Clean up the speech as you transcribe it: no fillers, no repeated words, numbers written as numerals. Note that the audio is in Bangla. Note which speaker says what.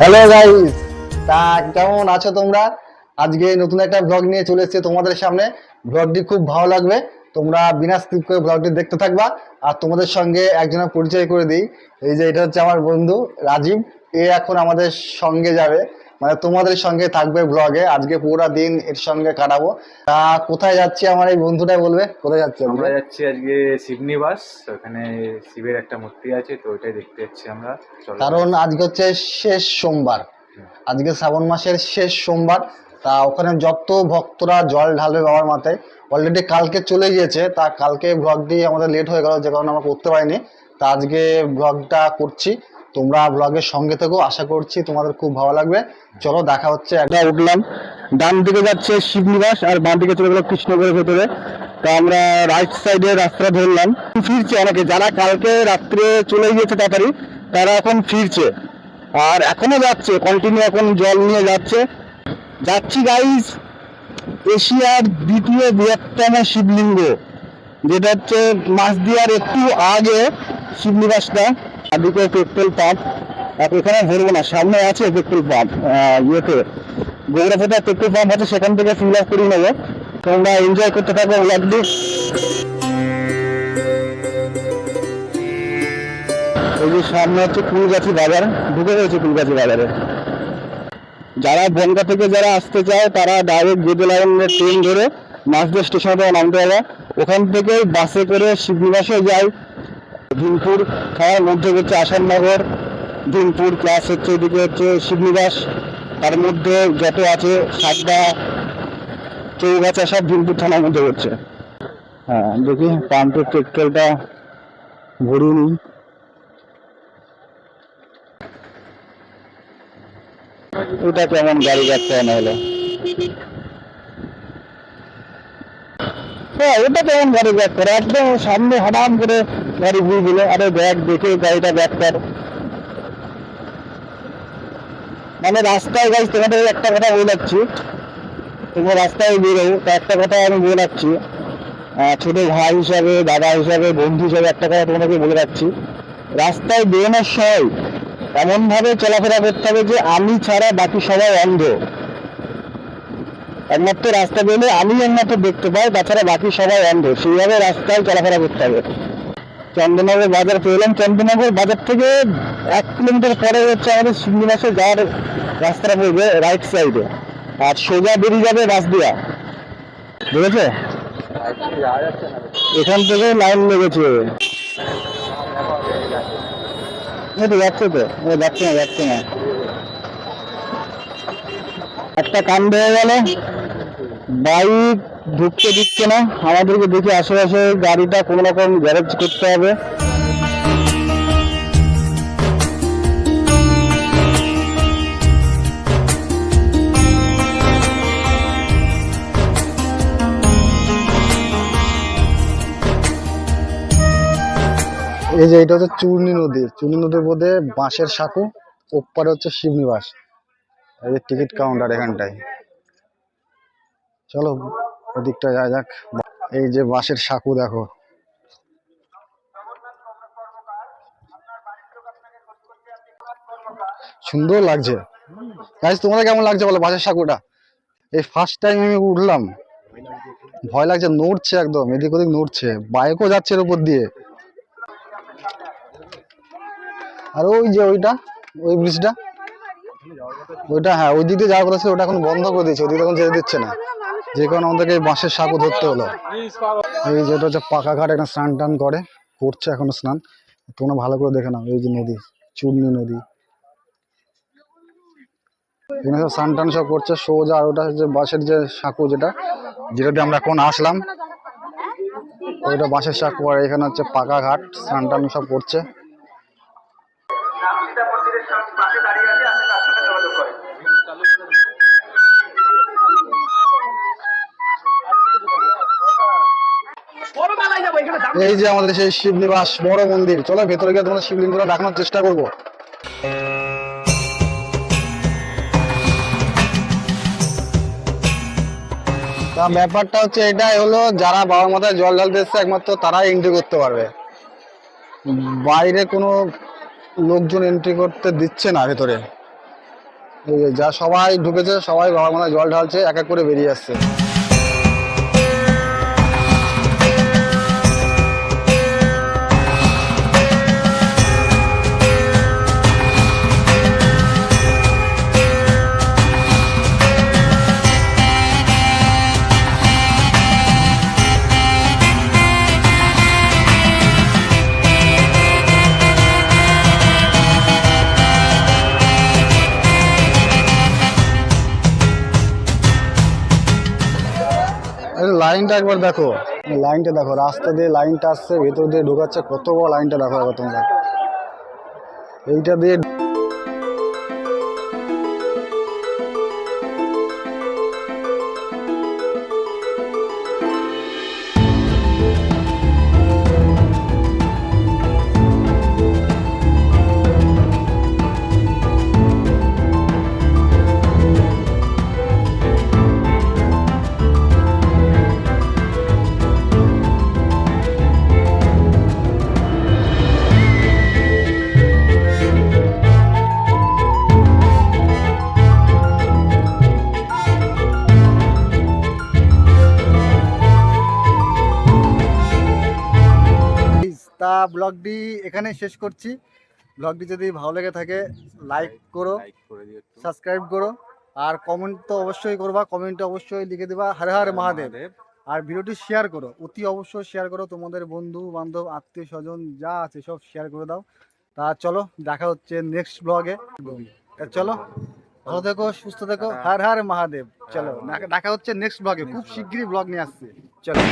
Speaker 1: হ্যালো গাইস, তা কেমন আছো তোমরা? আজকে নতুন একটা ব্লগ নিয়ে চলে এসেছি তোমাদের সামনে। ব্লগটি খুব ভালো লাগবে, তোমরা বিনা স্কিপ করে ব্লগটি দেখতে থাকবা। আর তোমাদের সঙ্গে একজনের পরিচয় করে দিই। এই যে এটা হচ্ছে আমার বন্ধু রাজীব। এ এখন আমাদের সঙ্গে যাবে, মানে তোমাদের সঙ্গে থাকবে ব্লগে। আজকে পুরো দিন এর সঙ্গে কাটাবো। তা কোথায় যাচ্ছি আমার এই বন্ধুটাই বলবে, কোথায় যাচ্ছি আজকে?
Speaker 2: আমরা যাচ্ছি আজকে শিবনিবাস। ওখানে শিবের একটা মূর্তি আছে, তো ওইটাই দেখতে যাচ্ছি আমরা। চলো
Speaker 1: কারণ আজকে হচ্ছে শেষ সোমবার, আজকে শ্রাবণ মাসের শেষ সোমবার। তা ওখানে যত ভক্তরা জল ঢালবে বাবার মাথায়, অলরেডি কালকে চলে গিয়েছে। তা কালকে ব্লগটি আমাদের লেট হয়ে গেল, যে কারণে আমরা করতে পারিনি। তা আজকে ব্লগটা করছি, তোমরা ব্লগের সঙ্গে থেকো, আশা করছি তোমাদের খুব ভালো লাগবে। চলো দেখা হচ্ছে। একটা উঠলাম, ডান দিকে যাচ্ছে শিবনিবাস আর বাম দিকে চলে গেল কৃষ্ণগড়ের ভেতরে। তো আমরা রাইট সাইডে রাস্তা ধরলাম। ফিরছে অনেকে, যারা কালকে রাত্রে চলে গিয়েছে তাড়াতাড়ি, তারা এখন ফিরছে। আর এখনো যাচ্ছে কন্টিনিউ, এখন জল নিয়ে যাচ্ছে। যাচ্ছি গাইস এশিয়ার দ্বিতীয় বৃহত্তম শিবলিঙ্গ, যেটা হচ্ছে মাসদিয়ার একটু আগে শিবনিবাসটা। এদিকে পেট্রোল পাম্প, এখানে ধরবো না, সামনে আছে পেট্রোল পাম্প। ইয়েতে গৌড়াফাটা পেট্রোল পাম্প আছে, সেখান থেকে ফিল আপ করে নেবো। তোমরা এনজয় করতে থাকো ব্লগটি। এই যে সামনে হচ্ছে কুলগাছি বাজার, ঢুকে রয়েছে কুলগাছি বাজারে। যারা বনগা থেকে যারা আসতে চায় তারা ডাইরেক্ট গেদে লাইনের ট্রেন ধরে মাসদিয়া স্টেশনে থেকে নামতে হবে। ওখান থেকে বাসে করে শিবনিবাসে যায়। ভীমপুর থানার মধ্যে হচ্ছে আসাননগর, ভীমপুর প্লাস হচ্ছে এদিকে হচ্ছে শিবনিবাস। তার মধ্যে যত আছে সাতটা চৌগাছা, সব ভীমপুর থানার মধ্যে হচ্ছে। হ্যাঁ দেখি পাম্পের পেট্রোলটা ভরিয়ে নিই। ওটা কেমন গাড়ি যাচ্ছে না হলো? হ্যাঁ ওটা কেমন গাড়ি ব্যাক করে, একদম সামনে হঠাৎ করে গাড়ি ঘুরে দিল। আরে ব্যাগ দেখে গাড়িটা ব্যাক কর। মানে রাস্তায় গাড়ি, তোমাদের একটা কথা বলে যাচ্ছি, তোমরা রাস্তায় বেরো তো একটা কথা আমি বলে যাচ্ছি, ছোট ভাই হিসাবে, দাদা হিসাবে, বন্ধু হিসাবে একটা কথা তোমাদেরকে বলে যাচ্ছি। রাস্তায় বেরোনোর সময় এমন ভাবে চলাফেরা করতে হবে যে আমি ছাড়া বাকি সবাই অন্ধ। একমাত্র রাস্তা বেরোলে আমি একমাত্র দেখতে পাই, তাছাড়া বাকি সবাই অন্ধ। সেইভাবে রাস্তায় চলাফেরা করতে হবে। চন্দননগর বাজার পেলাম, চন্দননগর বাজার থেকে 1 কিলোমিটার পরে হচ্ছে আমাদের শিবনিবাসে যাওয়ার রাস্তাটা পড়বে রাইট সাইডে, আর সোজা বেরিয়ে যাবে বাসদিয়া, বুঝেছে? এখান থেকে লাইন লেগেছে, যাচ্ছে তো, যাচ্ছে না। একটা কাণ্ড হয়ে গেল, বাইক ঢুকতে দিচ্ছে না আমাদেরকে, দেখে আশেপাশে গাড়িটা কোনো রকম গ্যারেজ করতে হবে। এই যে এটা হচ্ছে চূর্ণী নদী, চূর্ণী নদীর মধ্যে বাঁশের সাঁকো, ওপারে হচ্ছে শিবনিবাস। এই যে টিকিট কাউন্টার এখানটায়। চলো ওদিকটা যাওয়া যাক। এই যে বাঁশের সাঁকো দেখো, সুন্দর লাগছে। গাইস তোমাদের কেমন লাগছে বলো বাঁশের সাঁকোটা? এই ফার্স্ট টাইম আমি উঠলাম, ভয় লাগছে, নড়ছে একদম, এদিক ওদিক নড়ছে, বাইকও যাচ্ছে এর উপর দিয়ে। আর ওই যে ওইটা, ওই ব্রিজটা, ওইটা হ্যাঁ ওই দিক দিয়ে যাওয়ার কথা ছিল, ওটা এখন বন্ধ করে দিয়েছে, ওদিকে এখন যেতে দিচ্ছে না, যে কারণে আমাদেরকে বাঁশের সাঁকো ধরতে হলো। এই যেটা হচ্ছে পাকা ঘাট, এখানে স্নান টান করছে এখনো স্নান। তোমরা ভালো করে দেখে নাও, এই যে নদী, চূর্ণী নদী, এখানে সব স্নান টান সব করছে সোজা। আর ওটা হচ্ছে বাঁশের যে সাঁকো, যেটা দিয়ে আমরা এখন আসলাম, ওইটা বাঁশের সাঁকো। আর এখানে হচ্ছে পাকা ঘাট, স্নান টান সব করছে। এই যে আমাদের সেই শিবনিবাস বড় মন্দির, চলো ভেতরে গিয়ে তোমাদের শিবলিঙ্গটা দেখানোর চেষ্টা করবো। তা ব্যাপারটা হচ্ছে এটাই হলো, যারা বাবার মাথায় জল ঢালতে এসছে একমাত্র তারাই এন্ট্রি করতে পারবে, বাইরে কোনো লোকজন এন্ট্রি করতে দিচ্ছে না ভেতরে। এই যে যা সবাই ঢুকেছে, সবাই বাবার মাথায় জল ঢালছে, এক এক করে বেরিয়ে আসছে। এই লাইনটা একবার দেখো, লাইনটা দেখো, রাস্তা দিয়ে লাইনটা আসছে, ভেতর দিয়ে ঢোকাচ্ছে, কত বড় লাইনটা দেখো একবার তোমরা। এইটা দিয়ে তা ব্লগটি এখানে শেষ করছি। ব্লগটি যদি ভালো লেগে থাকে লাইক করো,
Speaker 2: লাইক করে দিও একটু।
Speaker 1: সাবস্ক্রাইব করো, আর কমেন্ট তো অবশ্যই করবা, কমেন্টে অবশ্যই লিখে দেবা হর হর মহাদেব। আর ভিডিওটি শেয়ার করো, অতি অবশ্যই শেয়ার করো, তোমাদের বন্ধু বান্ধব আত্মীয় স্বজন যা আছে সব শেয়ার করে দাও। তা চলো, দেখা হচ্ছে নেক্সট ব্লগে। চলো, ভালো থেকো, সুস্থ থেকো, হর হর মহাদেব। চলো, দেখা হচ্ছে নেক্সট ব্লগে, খুব শিগগিরই ব্লগ নিয়ে আসছি। চলো।